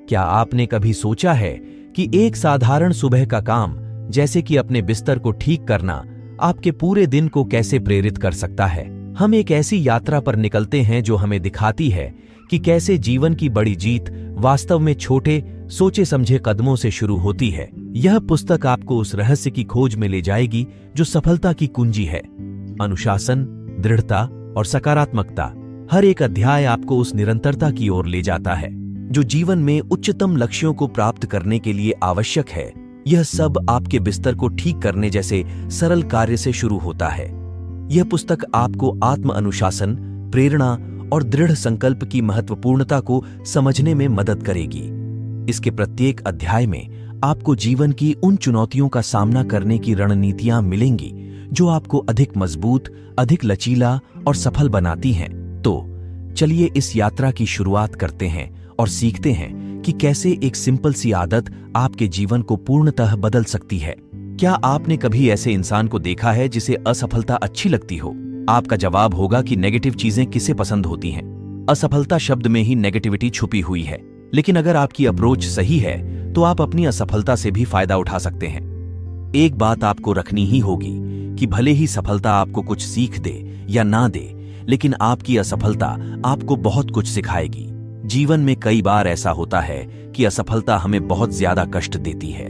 क्या आपने कभी सोचा है कि एक साधारण सुबह का काम, जैसे कि अपने बिस्तर को ठीक करना, आपके पूरे दिन को कैसे प्रेरित कर सकता है? हम एक ऐसी यात्रा पर निकलते हैं जो हमें दिखाती है कि कैसे जीवन की बड़ी जीत वास्तव में छोटे, सोचे समझे कदमों से शुरू होती है। यह पुस्तक आपको उस रहस्य की खोज में ले जाएगी जो सफलता की कुंजी है। अनुशासन, दृढ़ता और सकारात्मकता। हर एक अध्याय आपको उस निरंतरता की ओर ले जाता है जो जीवन में उच्चतम लक्ष्यों को प्राप्त करने के लिए आवश्यक है। यह सब आपके बिस्तर को ठीक करने जैसे सरल कार्य से शुरू होता है। यह पुस्तक आपको आत्म अनुशासन, प्रेरणा और दृढ़ संकल्प की महत्वपूर्णता को समझने में मदद करेगी। इसके प्रत्येक अध्याय में आपको जीवन की उन चुनौतियों का सामना करने की रणनीतियां मिलेंगी जो आपको अधिक मजबूत, अधिक लचीला और सफल बनाती हैं। तो चलिए इस यात्रा की शुरुआत करते हैं और सीखते हैं कि कैसे एक सिंपल सी आदत आपके जीवन को पूर्णतः बदल सकती है। क्या आपने कभी ऐसे इंसान को देखा है जिसे असफलता अच्छी लगती हो? आपका जवाब होगा कि नेगेटिव चीजें किसे पसंद होती हैं। असफलता शब्द में ही नेगेटिविटी छुपी हुई है, लेकिन अगर आपकी अप्रोच सही है तो आप अपनी असफलता से भी फायदा उठा सकते हैं। एक बात आपको रखनी ही होगी कि भले ही सफलता आपको कुछ सीख दे या ना दे, लेकिन आपकी असफलता आपको बहुत कुछ सिखाएगी। जीवन में कई बार ऐसा होता है कि असफलता हमें बहुत ज्यादा कष्ट देती है,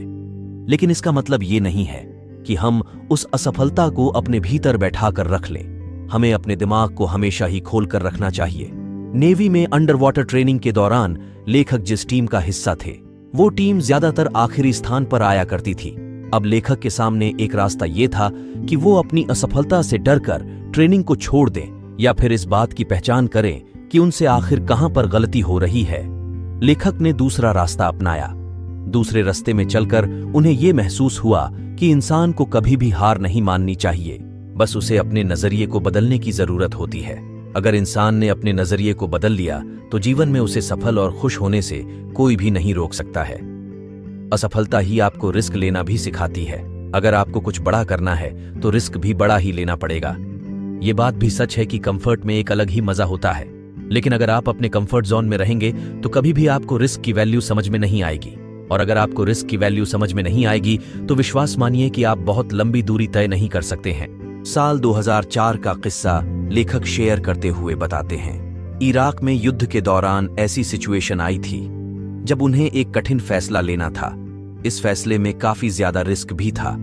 लेकिन इसका मतलब ये नहीं है कि हम उस असफलता को अपने भीतर बैठा कर रख लें। हमें अपने दिमाग को हमेशा ही खोल कर रखना चाहिए। नेवी में अंडर वाटर ट्रेनिंग के दौरान लेखक जिस टीम का हिस्सा थे, वो टीम ज्यादातर आखिरी स्थान पर आया करती थी। अब लेखक के सामने एक रास्ता ये था कि वो अपनी असफलता से डरकर ट्रेनिंग को छोड़ दें या फिर इस बात की पहचान करें कि उनसे आखिर कहां पर गलती हो रही है। लेखक ने दूसरा रास्ता अपनाया। दूसरे रास्ते में चलकर उन्हें यह महसूस हुआ कि इंसान को कभी भी हार नहीं माननी चाहिए, बस उसे अपने नजरिए को बदलने की जरूरत होती है। अगर इंसान ने अपने नजरिए को बदल लिया तो जीवन में उसे सफल और खुश होने से कोई भी नहीं रोक सकता है। असफलता ही आपको रिस्क लेना भी सिखाती है। अगर आपको कुछ बड़ा करना है तो रिस्क भी बड़ा ही लेना पड़ेगा। ये बात भी सच है कि कंफर्ट में एक अलग ही मजा होता है, लेकिन अगर आप अपने कंफर्ट जोन में रहेंगे तो कभी भी आपको रिस्क की वैल्यू समझ में नहीं आएगी। और अगर आपको रिस्क की वैल्यू समझ में नहीं आएगी तो विश्वास मानिए कि आप बहुत लंबी दूरी तय नहीं कर सकते हैं। साल 2004 का किस्सा लेखक शेयर करते हुए बताते हैं। इराक में युद्ध के दौरान ऐसी सिचुएशन आई थी जब उन्हें एक कठिन फैसला लेना था। इस फैसले में काफी ज्यादा रिस्क भी था,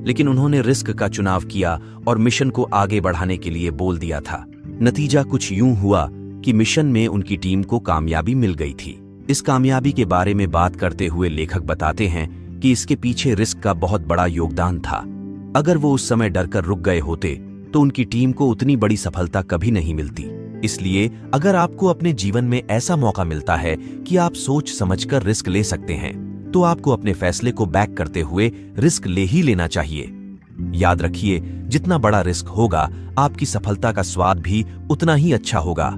लेकिन उन्होंने रिस्क का चुनाव किया और मिशन को आगे बढ़ाने के लिए बोल दिया था। नतीजा कुछ यूं हुआ कि मिशन में उनकी टीम को कामयाबी मिल गई थी। इस कामयाबी के बारे में बात करते हुए लेखक बताते हैं कि इसके पीछे रिस्क का बहुत बड़ा योगदान था। अगर वो उस समय डरकर रुक गए होते तो उनकी टीम को उतनी बड़ी सफलता कभी नहीं मिलती। इसलिए अगर आपको अपने जीवन में ऐसा मौका मिलता है कि आप सोच समझकर रिस्क ले सकते हैं, तो आपको अपने फैसले को बैक करते हुए रिस्क ले ही लेना चाहिए। याद रखिए, जितना बड़ा रिस्क होगा, आपकी सफलता का स्वाद भी उतना ही अच्छा होगा।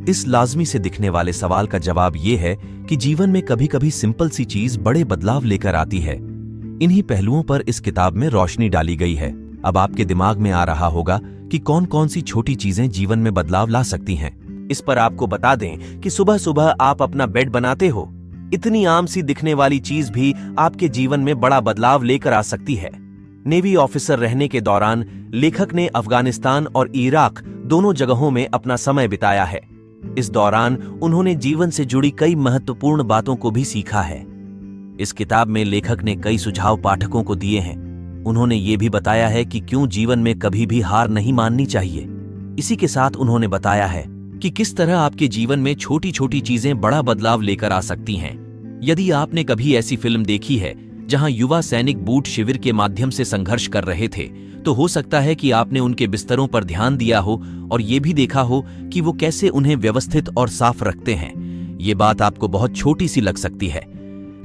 इस लाजमी से दिखने वाले सवाल का जवाब यह है कि जीवन में कभी कभी सिंपल सी चीज बड़े बदलाव लेकर आती है। इन्हीं पहलुओं पर इस किताब में रोशनी डाली गई है। अब आपके दिमाग में आ रहा होगा कि कौन कौन सी छोटी चीजें जीवन में बदलाव ला सकती हैं। इस पर आपको बता दें कि सुबह सुबह आप अपना बेड बनाते हो। इतनी आम सी दिखने वाली चीज भी आपके जीवन में बड़ा बदलाव लेकर आ सकती है। नेवी ऑफिसर रहने के दौरान लेखक ने अफगानिस्तान और इराक दोनों जगहों में अपना समय बिताया है। इस दौरान उन्होंने जीवन से जुड़ी कई महत्वपूर्ण बातों को भी सीखा है। इस किताब में लेखक ने कई सुझाव पाठकों को दिए हैं। उन्होंने ये भी बताया है कि क्यों जीवन में कभी भी हार नहीं माननी चाहिए। इसी के साथ उन्होंने बताया है कि किस तरह आपके जीवन में छोटी छोटी चीजें बड़ा बदलाव लेकर आ सकती हैं। यदि आपने कभी ऐसी फिल्म देखी है जहां युवा सैनिक बूट शिविर के माध्यम से संघर्ष कर रहे थे, तो हो सकता है कि आपने उनके बिस्तरों पर ध्यान दिया हो और ये भी देखा हो कि वो कैसे उन्हें व्यवस्थित और साफ रखते हैं। ये बात आपको बहुत छोटी सी लग सकती है,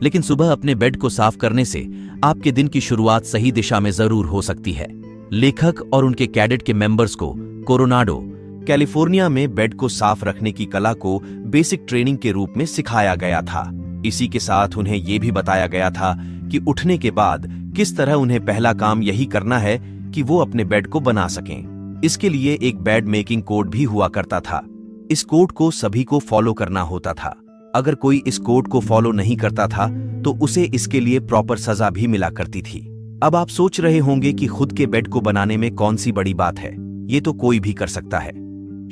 लेकिन सुबह अपने बेड को साफ करने से आपके दिन की शुरुआत सही दिशा में जरूर हो सकती है। लेखक और उनके कैडेट के मेंबर्स को कोरोनाडो, कैलिफोर्निया में बेड को साफ रखने की कला को बेसिक ट्रेनिंग के रूप में सिखाया गया था। इसी के साथ उन्हें यह भी बताया गया था कि उठने के बाद किस तरह उन्हें पहला काम यही करना है कि वो अपने बेड को बना सकें। इसके लिए एक बेड मेकिंग कोड भी हुआ करता था। इस कोड को सभी को फॉलो करना होता था। अगर कोई इस कोड को फॉलो नहीं करता था तो उसे इसके लिए प्रॉपर सजा भी मिला करती थी। अब आप सोच रहे होंगे कि खुद के बेड को बनाने में कौन सी बड़ी बात है, ये तो कोई भी कर सकता है।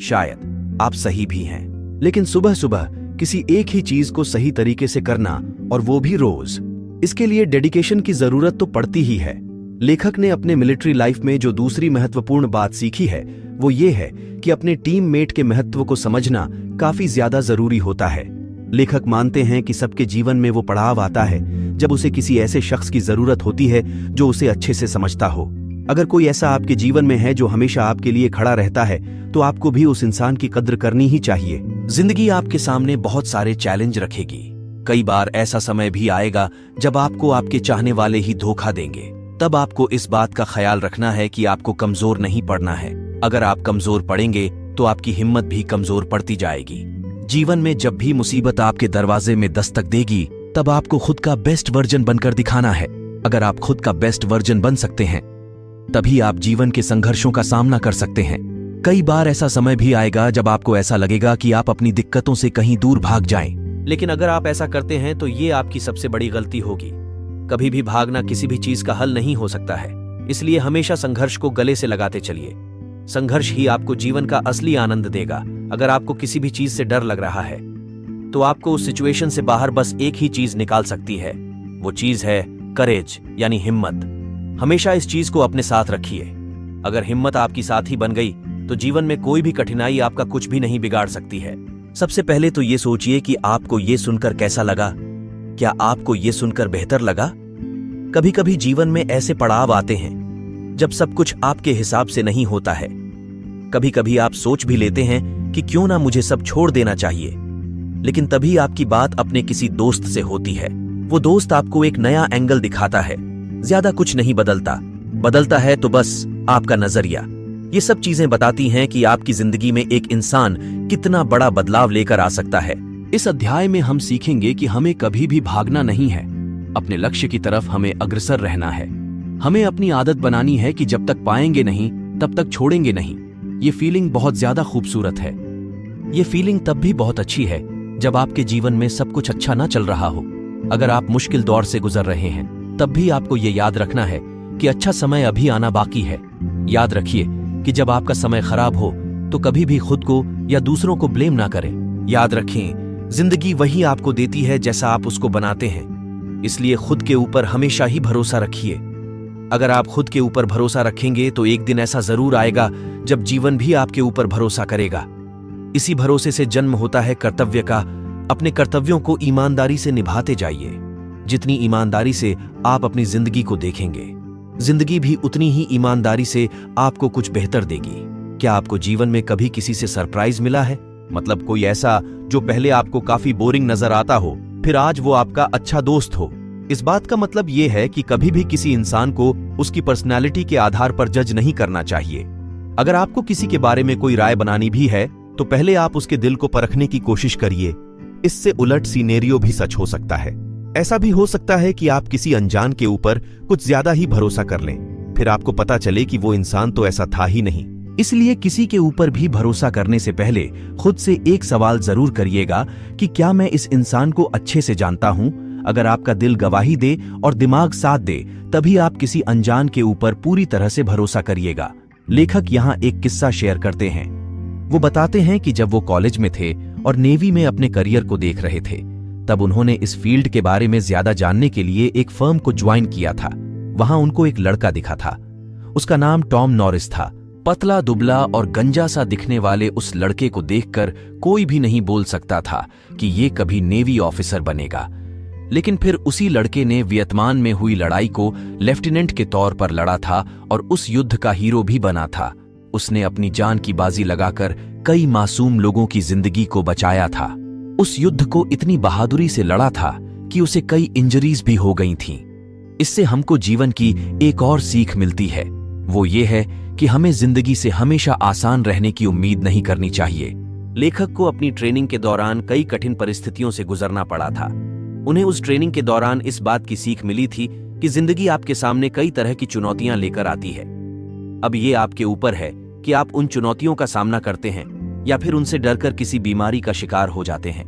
शायद आप सही भी हैं, लेकिन सुबह सुबह किसी एक ही चीज को सही तरीके से करना, और वो भी रोज, इसके लिए डेडिकेशन की जरूरत तो पड़ती ही है। लेखक ने अपने मिलिट्री लाइफ में जो दूसरी महत्वपूर्ण बात सीखी है वो ये है कि अपने टीममेट के महत्व को समझना काफी ज्यादा जरूरी होता है। लेखक मानते हैं कि सबके जीवन में वो पड़ाव आता है जब उसे किसी ऐसे शख्स की जरूरत होती है जो उसे अच्छे से समझता हो। अगर कोई ऐसा आपके जीवन में है जो हमेशा आपके लिए खड़ा रहता है तो आपको भी उस इंसान की कद्र करनी ही चाहिए। जिंदगी आपके सामने बहुत सारे चैलेंज रखेगी। कई बार ऐसा समय भी आएगा जब आपको आपके चाहने वाले ही धोखा देंगे। तब आपको इस बात का ख्याल रखना है कि आपको कमजोर नहीं पड़ना है। अगर आप कमजोर पड़ेंगे तो आपकी हिम्मत भी कमजोर पड़ती जाएगी। जीवन में जब भी मुसीबत आपके दरवाजे में दस्तक देगी तब आपको खुद का बेस्ट वर्जन बनकर दिखाना है। अगर आप खुद का बेस्ट वर्जन बन सकते हैं तभी आप जीवन के संघर्षों का सामना कर सकते हैं। कई बार ऐसा समय भी आएगा जब आपको ऐसा लगेगा कि आप अपनी दिक्कतों से कहीं दूर भाग जाएं। लेकिन अगर आप ऐसा करते हैं तो ये आपकी सबसे बड़ी गलती होगी। कभी भी भागना किसी भी चीज का हल नहीं हो सकता है, इसलिए हमेशा संघर्ष को गले से लगाते चलिए। संघर्ष ही आपको जीवन का असली आनंद देगा। अगर आपको किसी भी चीज से डर लग रहा है तो आपको उस सिचुएशन से बाहर बस एक ही चीज निकाल सकती है, वो चीज है करेज, यानी हिम्मत। हमेशा इस चीज को अपने साथ रखिए। अगर हिम्मत आपकी साथी बन गई तो जीवन में कोई भी कठिनाई आपका कुछ भी नहीं बिगाड़ सकती है। सबसे पहले तो ये सोचिए कि आपको ये सुनकर कैसा लगा। क्या आपको ये सुनकर बेहतर लगा? कभी कभी जीवन में ऐसे पड़ाव आते हैं जब सब कुछ आपके हिसाब से नहीं होता है। कभी कभी आप सोच भी लेते हैं कि क्यों ना मुझे सब छोड़ देना चाहिए, लेकिन तभी आपकी बात अपने किसी दोस्त से होती है। वो दोस्त आपको एक नया एंगल दिखाता है। ज्यादा कुछ नहीं बदलता है तो बस आपका नजरिया। ये सब चीजें बताती हैं कि आपकी जिंदगी में एक इंसान कितना बड़ा बदलाव लेकर आ सकता है। इस अध्याय में हम सीखेंगे कि हमें कभी भी भागना नहीं है, अपने लक्ष्य की तरफ हमें अग्रसर रहना है। हमें अपनी आदत बनानी है कि जब तक पाएंगे नहीं तब तक छोड़ेंगे नहीं। ये फीलिंग बहुत ज्यादा खूबसूरत है। ये फीलिंग तब भी बहुत अच्छी है जब आपके जीवन में सब कुछ अच्छा ना चल रहा हो। अगर आप मुश्किल दौर से गुजर रहे हैं तब भी आपको ये याद रखना है कि अच्छा समय अभी आना बाकी है। याद रखिए कि जब आपका समय खराब हो तो कभी भी खुद को या दूसरों को ब्लेम ना करें। याद रखें, जिंदगी वही आपको देती है जैसा आप उसको बनाते हैं, इसलिए खुद के ऊपर हमेशा ही भरोसा रखिए। अगर आप खुद के ऊपर भरोसा रखेंगे तो एक दिन ऐसा जरूर आएगा जब जीवन भी आपके ऊपर भरोसा करेगा। इसी भरोसे से जन्म होता है कर्तव्य का। अपने कर्तव्यों को ईमानदारी से निभाते जाइए। जितनी ईमानदारी से आप अपनी जिंदगी को देखेंगे, जिंदगी भी उतनी ही ईमानदारी से आपको कुछ बेहतर देगी। क्या आपको जीवन में कभी किसी से सरप्राइज मिला है? मतलब कोई ऐसा जो पहले आपको काफी बोरिंग नजर आता हो, फिर आज वो आपका अच्छा दोस्त हो। इस बात का मतलब ये है कि कभी भी किसी इंसान को उसकी पर्सनैलिटी के आधार पर जज नहीं करना चाहिए। अगर आपको किसी के बारे में कोई राय बनानी भी है तो पहले आप उसके दिल को परखने की कोशिश करिए। इससे उलट सिनेरियो भी सच हो सकता है। ऐसा भी हो सकता है कि आप किसी अनजान के ऊपर कुछ ज्यादा ही भरोसा कर लें, फिर आपको पता चले कि वो इंसान तो ऐसा था ही नहीं। इसलिए किसी के ऊपर भी भरोसा करने से पहले खुद से एक सवाल जरूर करिएगा कि क्या मैं इस इंसान को अच्छे से जानता हूं? अगर आपका दिल गवाही दे और दिमाग साथ दे तभी आप किसी अनजान के ऊपर पूरी तरह से भरोसा करिएगा। लेखक यहाँ एक किस्सा शेयर करते हैं। वो बताते हैं कि जब वो कॉलेज में थे और नेवी में अपने करियर को देख रहे थे तब उन्होंने इस फील्ड के बारे में ज्यादा जानने के लिए एक फर्म को ज्वाइन किया था। वहां उनको एक लड़का दिखा था। उसका नाम टॉम नॉरिस था। पतला दुबला और गंजा सा दिखने वाले उस लड़के को देखकर कोई भी नहीं बोल सकता था कि ये कभी नेवी ऑफिसर बनेगा। लेकिन फिर उसी लड़के ने वियतनाम में हुई लड़ाई को लेफ्टिनेंट के तौर पर लड़ा था और उस युद्ध का हीरो भी बना था। उसने अपनी जान की बाजी लगाकर कई मासूम लोगों की जिंदगी को बचाया था। उस युद्ध को इतनी बहादुरी से लड़ा था कि उसे कई इंजरीज भी हो गई थीं। इससे हमको जीवन की एक और सीख मिलती है, वो ये है कि हमें जिंदगी से हमेशा आसान रहने की उम्मीद नहीं करनी चाहिए। लेखक को अपनी ट्रेनिंग के दौरान कई कठिन परिस्थितियों से गुजरना पड़ा था। उन्हें उस ट्रेनिंग के दौरान इस बात की सीख मिली थी कि जिंदगी आपके सामने कई तरह की चुनौतियां लेकर आती है। अब ये आपके ऊपर है कि आप उन चुनौतियों का सामना करते हैं या फिर उनसे डरकर किसी बीमारी का शिकार हो जाते हैं।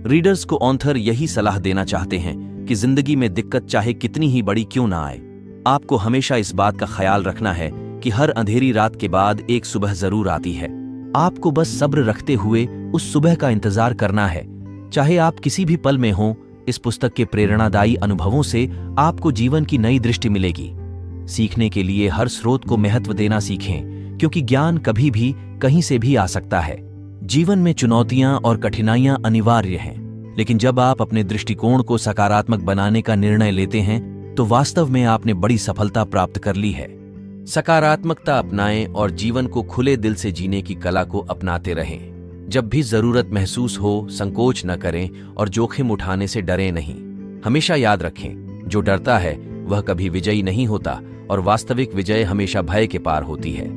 रीडर्स को ऑथर यही सलाह देना चाहते हैं कि जिंदगी में दिक्कत चाहे कितनी ही बड़ी क्यों ना आए, आपको हमेशा इस बात का ख्याल रखना है कि हर अंधेरी रात के बाद एक सुबह जरूर आती है। आपको बस सब्र रखते हुए उस सुबह का इंतजार करना है, चाहे आप किसी भी पल में हों। इस पुस्तक के प्रेरणादायी अनुभवों से आपको जीवन की नई दृष्टि मिलेगी। सीखने के लिए हर स्रोत को महत्व देना सीखें, क्योंकि ज्ञान कभी भी कहीं से भी आ सकता है। जीवन में चुनौतियां और कठिनाइयां अनिवार्य हैं, लेकिन जब आप अपने दृष्टिकोण को सकारात्मक बनाने का निर्णय लेते हैं तो वास्तव में आपने बड़ी सफलता प्राप्त कर ली है। सकारात्मकता अपनाएं और जीवन को खुले दिल से जीने की कला को अपनाते रहें। जब भी जरूरत महसूस हो, संकोच न करें और जोखिम उठाने से डरें नहीं। हमेशा याद रखें, जो डरता है वह कभी विजयी नहीं होता और वास्तविक विजय हमेशा भय के पार होती है।